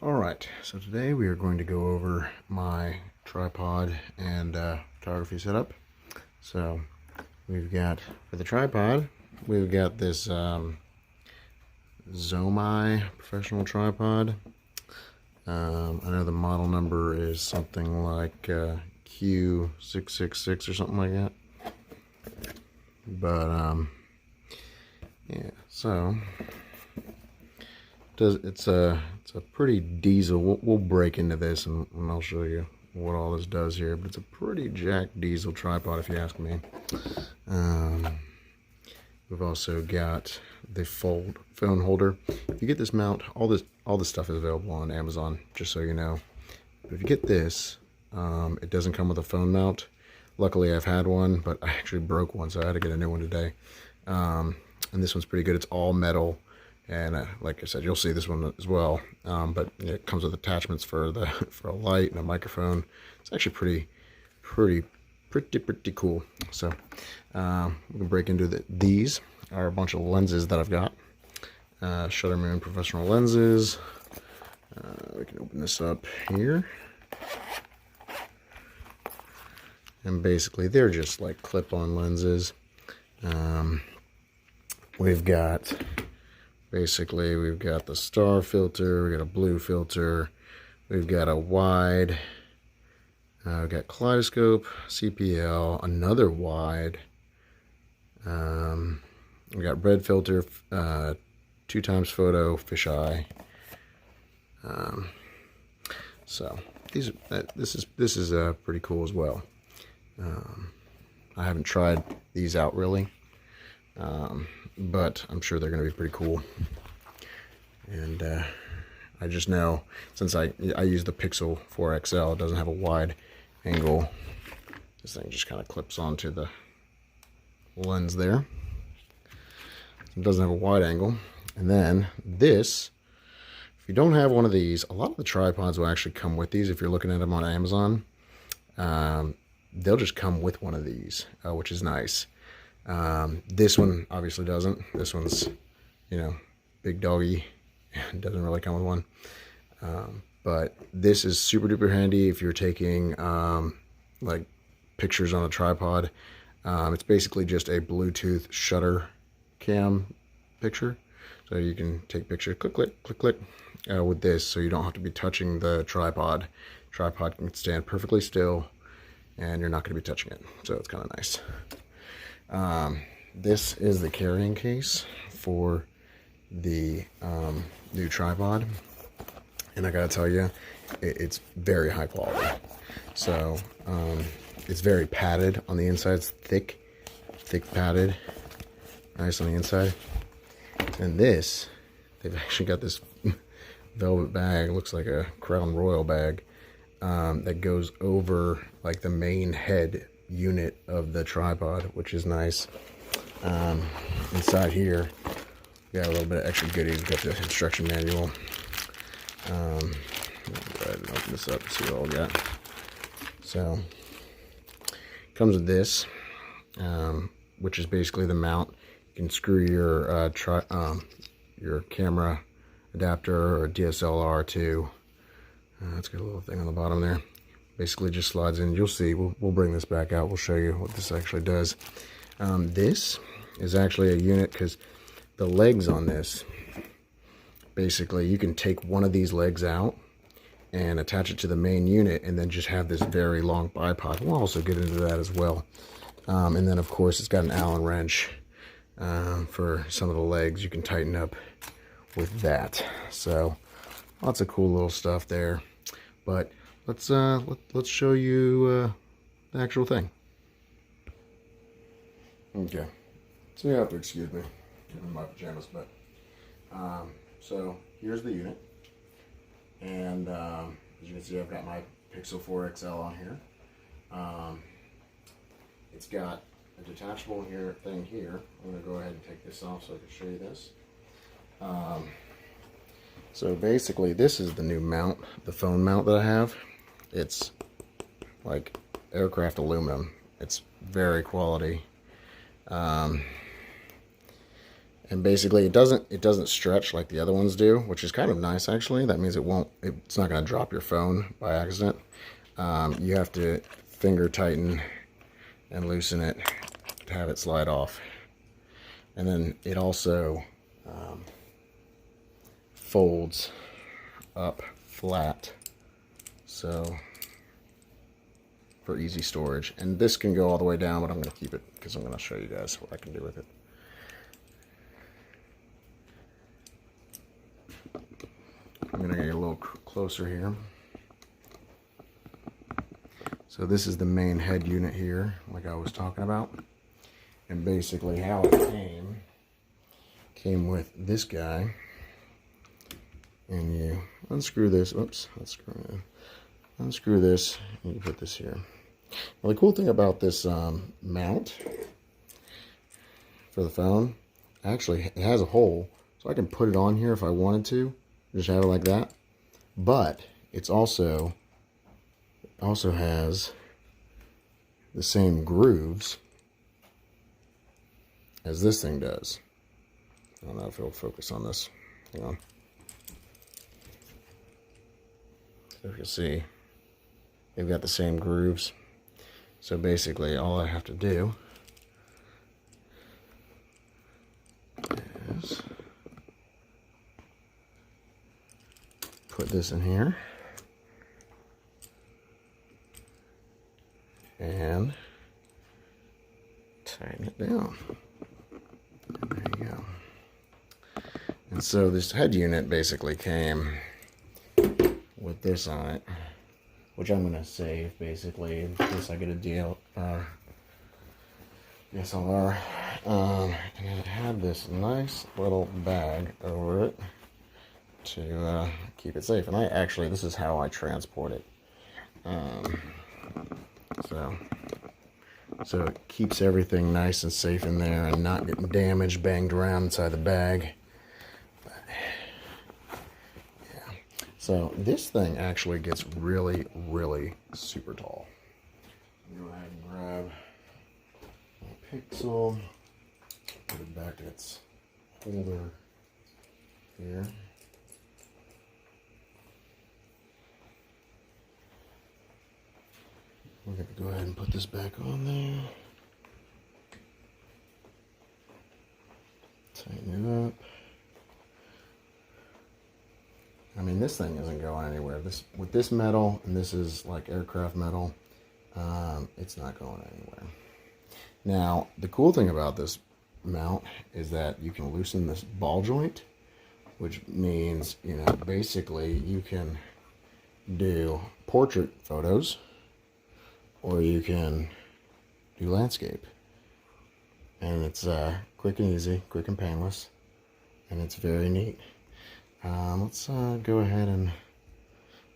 Alright, so today we are going to go over my tripod and photography setup. So we've got, for the tripod, we've got this Zomai professional tripod. I know the model number is something like Q666 or something like that. But yeah, so it's a pretty diesel. We'll break into this and I'll show you what all this does here, but it's a pretty jack diesel tripod if you ask me. We've also got the fold phone holder. If you get this mount, all this stuff is available on Amazon, just so you know. But if you get this, it doesn't come with a phone mount. Luckily I've had one, but I actually broke one, so I had to get a new one today. And this one's pretty good. It's all metal. And like I said, you'll see this one as well. But it comes with attachments for a light and a microphone. It's actually pretty cool. So we can break into these are a bunch of lenses that I've got. Shuttermoon professional lenses. We can open this up here. And basically they're just like clip-on lenses. We've got the star filter, we've got a blue filter, we've got a wide, we've got kaleidoscope, CPL, another wide, we got red filter, 2x photo, fisheye. So this is pretty cool as well. I haven't tried these out really. But I'm sure they're going to be pretty cool. And I just know, since I use the Pixel 4 XL, it doesn't have a wide angle. This thing just kind of clips onto the lens there. It doesn't have a wide angle. And then this, if you don't have one of these, a lot of the tripods will actually come with these. If you're looking at them on Amazon, they'll just come with one of these, which is nice. This one obviously doesn't. This one's, big doggy and doesn't really come with one. But this is super duper handy if you're taking like pictures on a tripod. It's basically just a Bluetooth shutter cam picture. So you can take pictures, click, click, click, click, with this, so you don't have to be touching the tripod. Tripod can stand perfectly still and you're not going to be touching it. So it's kind of nice. This is the carrying case for the new tripod, and I gotta tell you, it's very high quality. So it's very padded on the inside. It's thick padded, nice on the inside. And this, they've actually got this velvet bag, looks like a Crown Royal bag, that goes over like the main head unit of the tripod, which is nice. Inside here we got a little bit of extra goodies. We've got the instruction manual. I'll go ahead and open this up and see what all we got. So comes with this, which is basically the mount. You can screw your camera adapter or DSLR to. It's got a little thing on the bottom there. Basically just slides in. You'll see. We'll bring this back out. We'll show you what this actually does. This is actually a unit, because the legs on this, basically you can take one of these legs out and attach it to the main unit and then just have this very long bipod. We'll also get into that as well. And then of course it's got an Allen wrench for some of the legs. You can tighten up with that. So lots of cool little stuff there. But let's show you the actual thing. Okay, so you have to excuse me, I'm in my pajamas, but so here's the unit, and as you can see, I've got my Pixel 4 XL on here. It's got a detachable thing here. I'm going to go ahead and take this off so I can show you this. So basically, this is the new mount, the phone mount that I have. It's like aircraft aluminum. It's very quality. And basically, it doesn't stretch like the other ones do, which is kind of nice actually. That means it's not going to drop your phone by accident. You have to finger tighten and loosen it to have it slide off. And then it also folds up flat, so for easy storage. And this can go all the way down, but I'm going to keep it because I'm going to show you guys what I can do with it. I'm going to get a little closer here. So this is the main head unit here, like I was talking about. And basically how it came with this guy. And you unscrew this. Oops, unscrew this, and you put this here. Well, the cool thing about this mount for the phone, actually it has a hole, so I can put it on here if I wanted to. Just have it like that. But it's also has the same grooves as this thing does. I don't know if it'll focus on this. Hang on. So if you see, they've got the same grooves. So basically all I have to do is put this in here and tighten it down. And there you go. And so this head unit basically came with this on it, which I'm going to save basically in case I get a deal. DSLR. And it had this nice little bag over it to keep it safe. And this is how I transport it. So it keeps everything nice and safe in there and not getting damaged, banged around inside the bag. But, yeah. So this thing actually gets really, really super tall. Go ahead and grab my Pixel, put it back in its holder here. We're going to go ahead and put this back on there. Tighten it up. I mean, this thing isn't going anywhere. With this metal, and this is like aircraft metal, it's not going anywhere. Now, the cool thing about this mount is that you can loosen this ball joint, which means, you know, basically you can do portrait photos, or you can do landscape. And it's quick and easy, quick and painless, and it's very neat. Let's go ahead and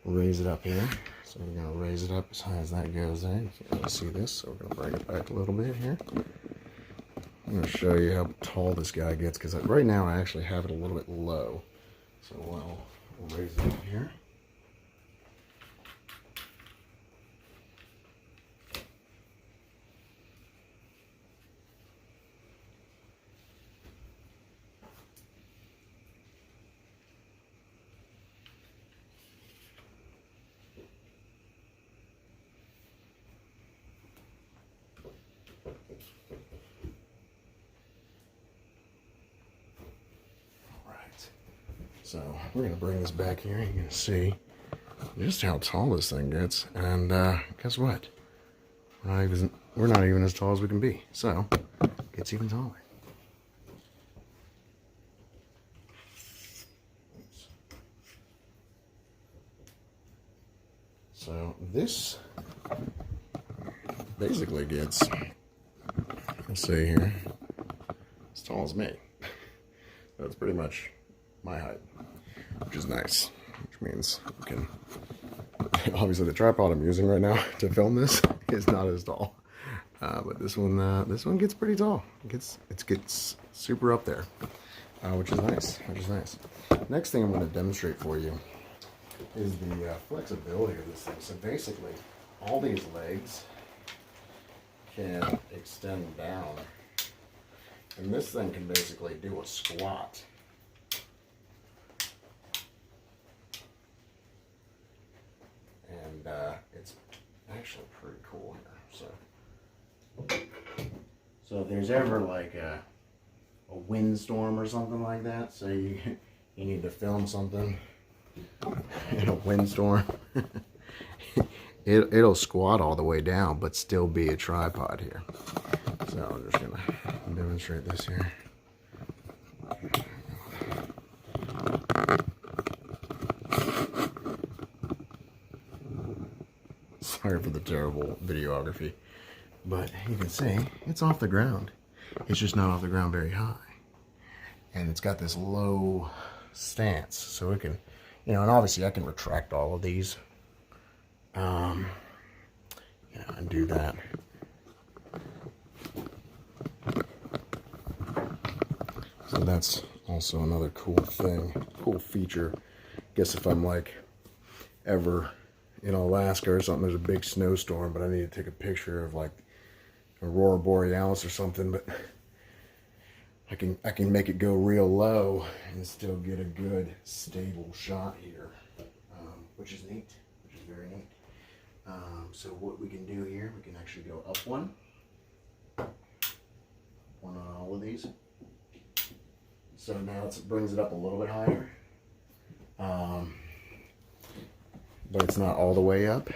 raise it up here. So we're going to raise it up as high as that goes there. You can't really see this, so we're going to bring it back a little bit here. I'm going to show you how tall this guy gets, because right now I actually have it a little bit low. So we'll raise it up here. So we're going to bring this back here. You're going to see just how tall this thing gets. And guess what? We're not even as tall as we can be. So it gets even taller. So this basically gets, let's see here, as tall as me. That's pretty much my height, which is nice, which means you can, obviously the tripod I'm using right now to film this is not as tall, but this one gets pretty tall. It gets super up there, which is nice, Next thing I'm going to demonstrate for you is the flexibility of this thing. So basically all these legs can extend down And this thing can basically do a squat. And it's actually pretty cool here. So if there's ever like a windstorm or something like that, say you need to film something in a windstorm, it'll squat all the way down but still be a tripod here. So I'm just gonna demonstrate this here. Sorry for the terrible videography, but you can see it's off the ground. It's just not off the ground very high. And it's got this low stance, so it can, you know, and obviously I can retract all of these, and do that. So that's also another cool thing, cool feature. Guess if I'm like ever in Alaska or something, there's a big snowstorm, but I need to take a picture of like Aurora Borealis or something, but I can make it go real low and still get a good stable shot here, which is neat, which is very neat. So what we can do here, we can actually go up one on all of these. So now it brings it up a little bit higher, but it's not all the way up.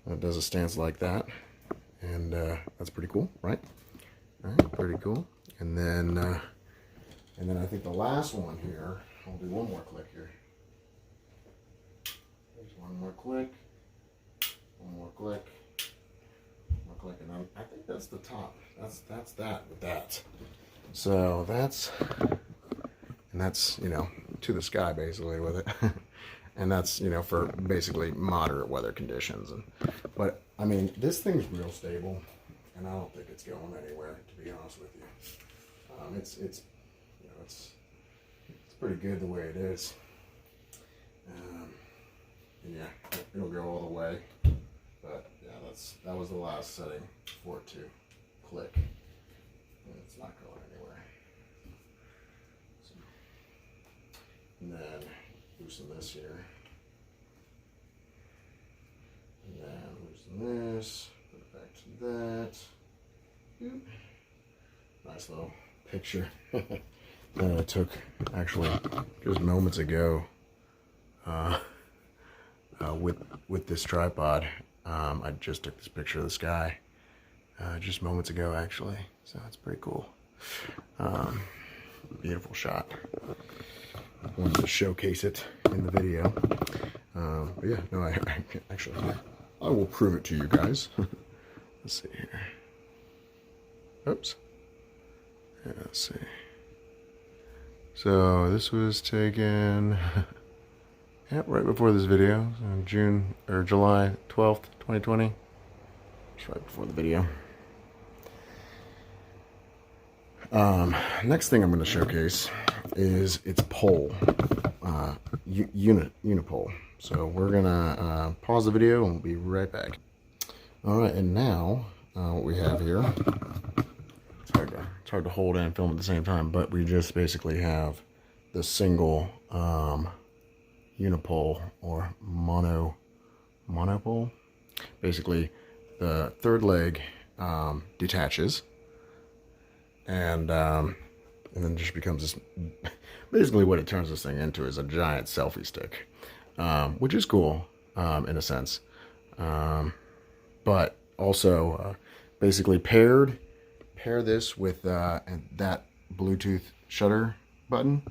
It does a stance like that, and that's pretty cool, right? All right, pretty cool. And then I think the last one here, I'll do one more click here. There's one more click, one more click, one more click, and I think that's the top. That's that with that. So that's, you know, to the sky basically with it. And that's, you know, for basically moderate weather conditions. But I mean, this thing's real stable, and I don't think it's going anywhere, to be honest with you. It's you know, it's pretty good the way it is. And yeah, it'll go all the way. But yeah, that was the last setting for it to click. And it's not going anywhere. So, and then loosen this here. And then loosen this. Put it back to that. Boop. Nice little picture that I took actually just moments ago with this tripod. I just took this picture of the sky just moments ago actually, so that's pretty cool. Beautiful shot. Wanted to showcase it in the video, but yeah, no, I will prove it to you guys. Let's see here. Oops. Yeah, let's see. So this was taken right before this video, so July 12th, 2020. Just right before the video. Next thing I'm going to showcase is its pole, unipole. So we're gonna pause the video and we'll be right back. All right, and now what we have here. It's hard to hold and film at the same time, but we just basically have the single unipole or monopole. Basically, the third leg detaches, and then just becomes this. Basically, what it turns this thing into is a giant selfie stick, which is cool in a sense, but also basically pair this with that Bluetooth shutter button.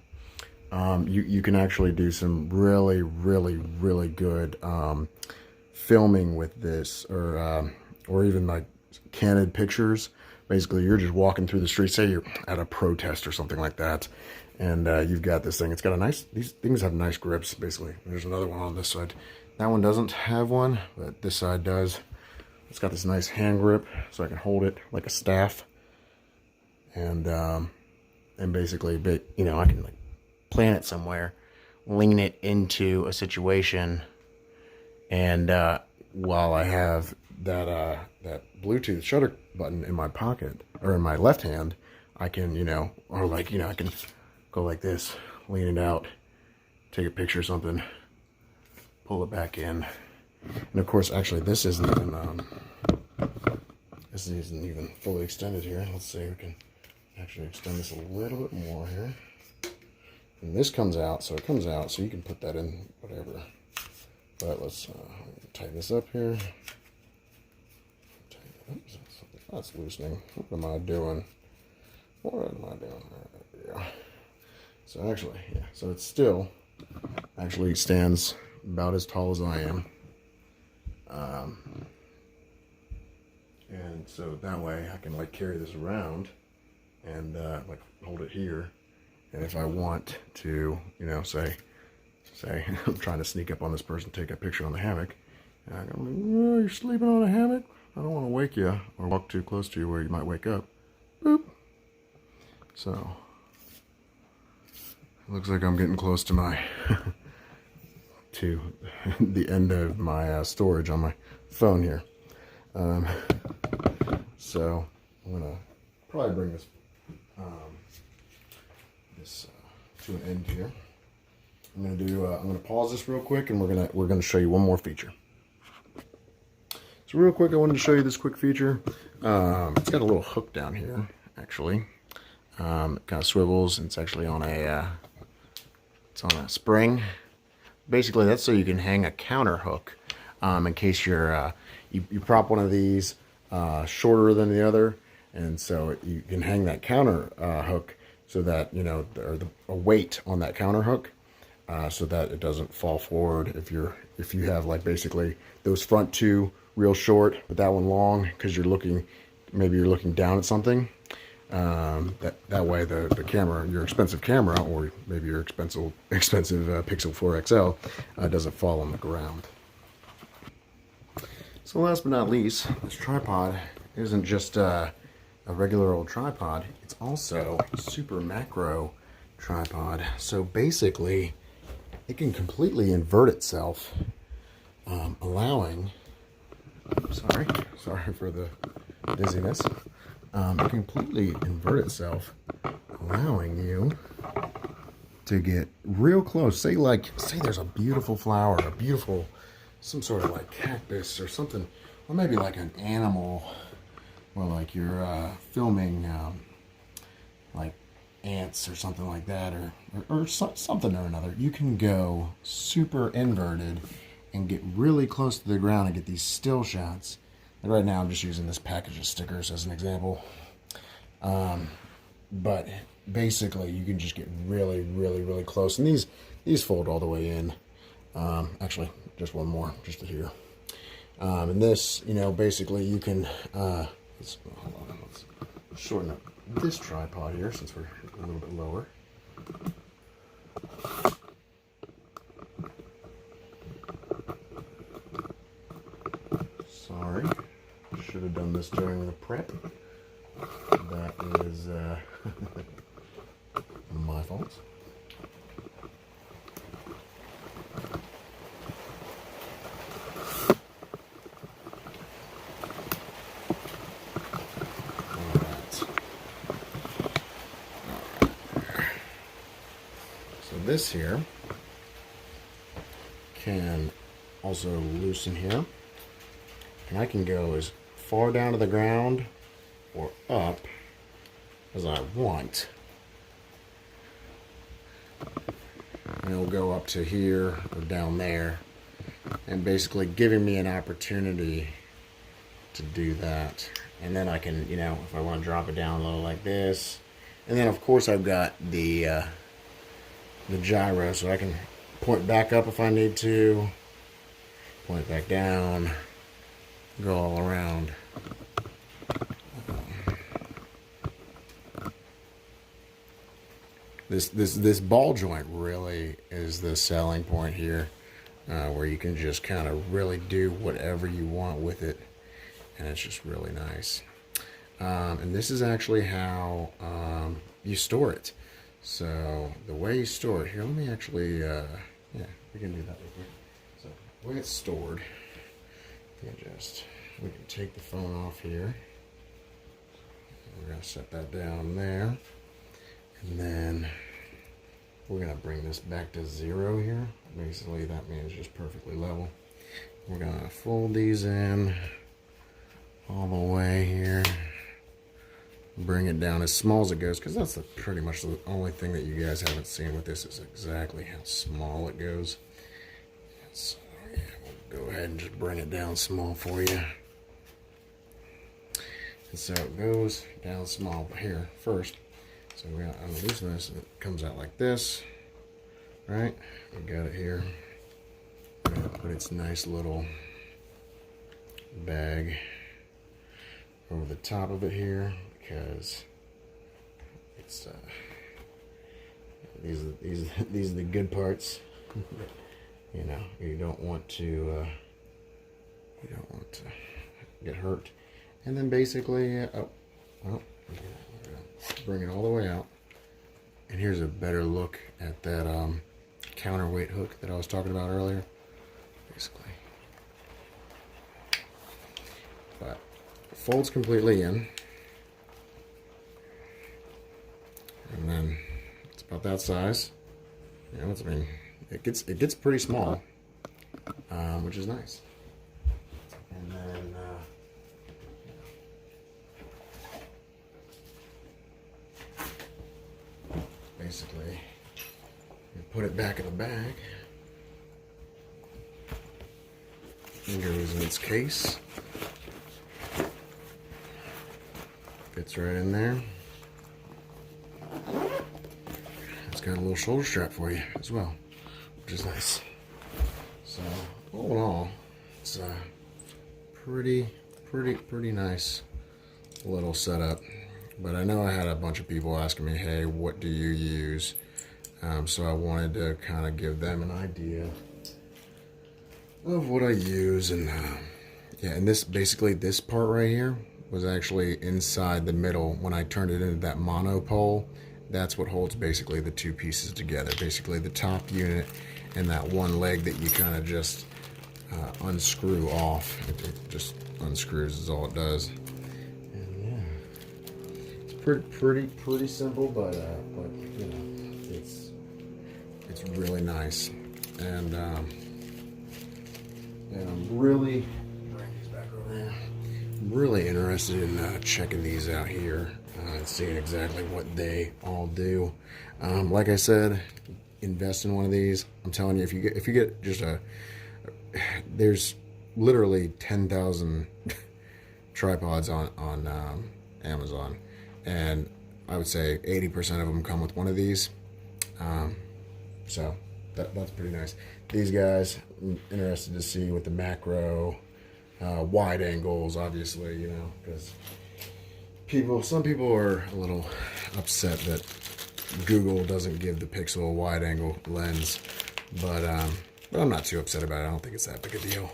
You can actually do some really good filming with this, or even like candid pictures. Basically, you're just walking through the street, say you're at a protest or something like that, and you've got this thing. It's got these things have nice grips, basically. There's another one on this side. That one doesn't have one, but this side does. It's got this nice hand grip, so I can hold it like a staff. And basically, you know, I can like plant it somewhere, lean it into a situation, and while I have that Bluetooth shutter button in my pocket, or in my left hand, I can, you know, or like, you know, I can go like this, lean it out, take a picture or something, pull it back in. And of course, actually, this isn't even fully extended here. Let's see, we can actually extend this a little bit more here. And this comes out, so it comes out, so you can put that in whatever. But let's tighten this up here. That's loosening. What am I doing? What am I doing? Yeah. So actually, yeah. So it still actually stands about as tall as I am. And so that way I can like carry this around and like hold it here. And if I want to, you know, say I'm trying to sneak up on this person, take a picture on the hammock, and I'm like, oh, you're sleeping on a hammock? I don't want to wake you or walk too close to you where you might wake up. Boop. So it looks like I'm getting close to my to the end of my storage on my phone here. So I'm gonna probably bring this to an end here. I'm gonna pause this real quick, and we're gonna show you one more feature. So real quick, I wanted to show you this quick feature. It's got a little hook down here, actually. It kind of swivels, and it's actually on a spring. Basically, that's so you can hang a counter hook in case you prop one of these shorter than the other, and so you can hang that counter hook so that, you know, a weight on that counter hook, so that it doesn't fall forward if you have like basically those front two real short but that one long, because maybe you're looking down at something. That way the camera, your expensive camera, or maybe your expensive Pixel 4 XL doesn't fall on the ground. So last but not least, this tripod isn't just a regular old tripod. It's also a super macro tripod. So basically, it can completely invert itself, allowing. Sorry for the dizziness. It completely invert itself, allowing you to get real close. Say there's a beautiful flower, some sort of like cactus or something, or maybe like an animal, or like you're filming like ants or something like that, or something or another. You can go super inverted and get really close to the ground and get these still shots. And right now I'm just using this package of stickers as an example. But basically you can just get really, really, really close. And these fold all the way in. Actually, just one more, just to here. And this, you know, basically you can, let's shorten up this tripod here since we're a little bit lower. Sorry, should have done this during the prep. That is my fault. So this here can also loosen here. And I can go as far down to the ground or up as I want. And it'll go up to here or down there, and basically giving me an opportunity to do that. And then I can, you know, if I want to drop it down low like this. And then of course I've got the gyro, so I can point back up if I need to, point back down, go all around. This ball joint really is the selling point here, where you can just kind of really do whatever you want with it, and it's just really nice. And this is actually how you store it. So the way you store it here, let me actually, yeah, we can do that real quick. So the way it's stored, we can take the phone off here. We're going to set that down there. And then we're going to bring this back to 0 here. Basically, that means just perfectly level. We're going to fold these in all the way here. Bring it down as small as it goes, because that's pretty much the only thing that you guys haven't seen with this is exactly how small it goes. So, yeah, we'll go ahead and just bring it down small for you. And so it goes down small here first. So we're going to unloosen this, and it comes out like this, right? We got it here. We're going to put its nice little bag over the top of it here, because it's these are the good parts. You know, you don't want to get hurt. And then basically, bring it all the way out. And here's a better look at that counterweight hook that I was talking about earlier. Basically, but it folds completely in, and then it's about that size. You know, I mean, it gets pretty small, which is nice. And then basically, you put it back in the bag. It goes in its case. Fits right in there. It's got a little shoulder strap for you as well, which is nice. So all in all, it's a pretty nice little setup. But I know I had a bunch of people asking me, hey, what do you use? So I wanted to kind of give them an idea of what I use. And yeah, and this part right here was actually inside the middle. When I turned it into that monopole, that's what holds basically the two pieces together. Basically the top unit and that one leg that you kind of just unscrew off. It just unscrews is all it does. And yeah, it's pretty simple, but you know, it's really nice. And I'm really interested in checking these out here and seeing exactly what they all do. Like I said, invest in one of these. I'm telling you, if you get just there's literally 10,000 tripods on Amazon, and I would say 80% of them come with one of these. So that's pretty nice. These guys, I'm interested to see with the macro, wide angles, obviously, you know, because some people are a little upset that Google doesn't give the Pixel a wide angle lens, but I'm not too upset about it. I don't think it's that big a deal.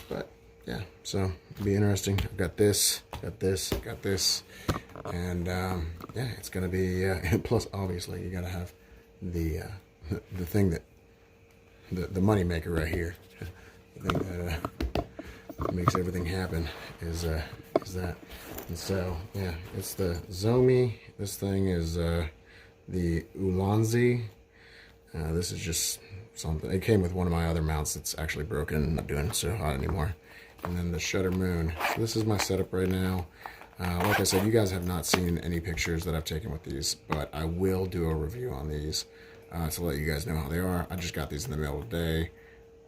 But yeah, so it'll be interesting. I've got this, got this, and yeah, it's gonna be. Plus, obviously, you gotta have the thing that the money maker right here. The thing that makes everything happen is that. And so yeah, it's the Zomi. This thing is the Ulanzi. This is just something. It came with one of my other mounts that's actually broken and not doing so hot anymore. And then the Shutter Moon. So this is my setup right now. Like I said, you guys have not seen any pictures that I've taken with these, but I will do a review on these to let you guys know how they are. I just got these in the mail today,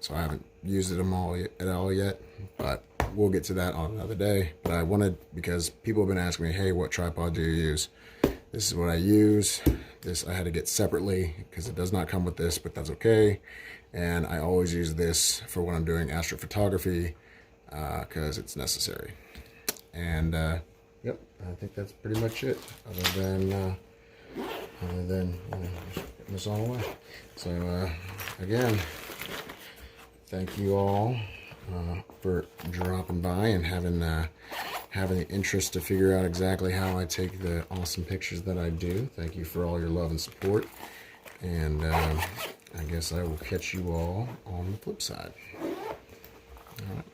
so I haven't used them all yet, but we'll get to that on another day. But I wanted, because people have been asking me, hey, what tripod do you use? This is what I use. This I had to get separately because it does not come with this, but that's okay. And I always use this for when I'm doing astrophotography because it's necessary. And yep, I think that's pretty much it. Other than you know, just putting this all away. So again, thank you all for dropping by and having the interest to figure out exactly how I take the awesome pictures that I do. Thank you for all your love and support. And I guess I will catch you all on the flip side. All right.